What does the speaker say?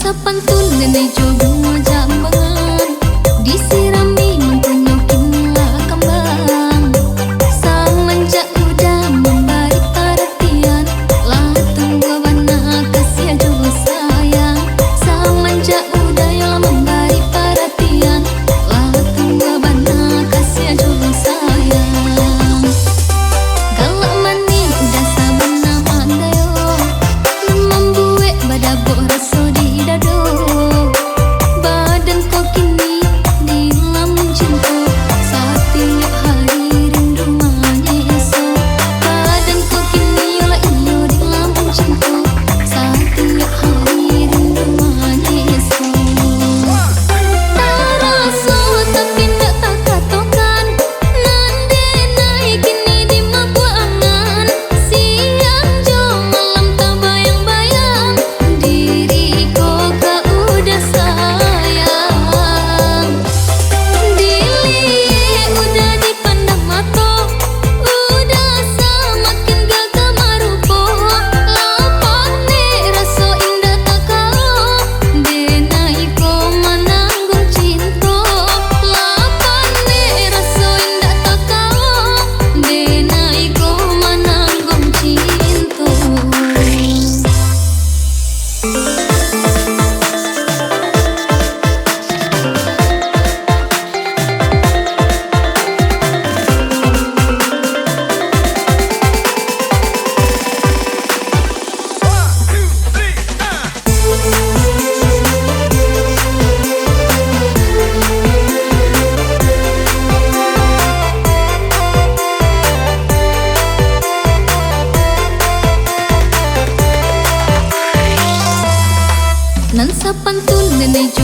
Pantun nenek jodoh jambangan disirami mentunyokin lah kembang. Semenjak udah memberi perhatian lah tunggu bana kasih jodoh sayang. Semenjak udah ya memberi perhatian lah tunggu bana kasih jodoh sayang. Galak mani udah sabana mandayo membuat badabok rasa di dado. Badan kau kini dilamun cinta setiap hari rindu menyeso. Badan kau kini yola iyo dilamun cinta setiap hari rindu menyeso. Tak rasa tapi ndak tak katokan nande naik kini di mabuangan. Siang jo malam tak bayang-bayang diri kau udah sayang. Dili udah dipandang mata udah semakin gagah marupa. Lapan nih rasa indah tak kalah denai kau menanggung cinta. Lapan nih rasa indah tak kalah denai kau menanggung cinta. Nan sa pantun nenek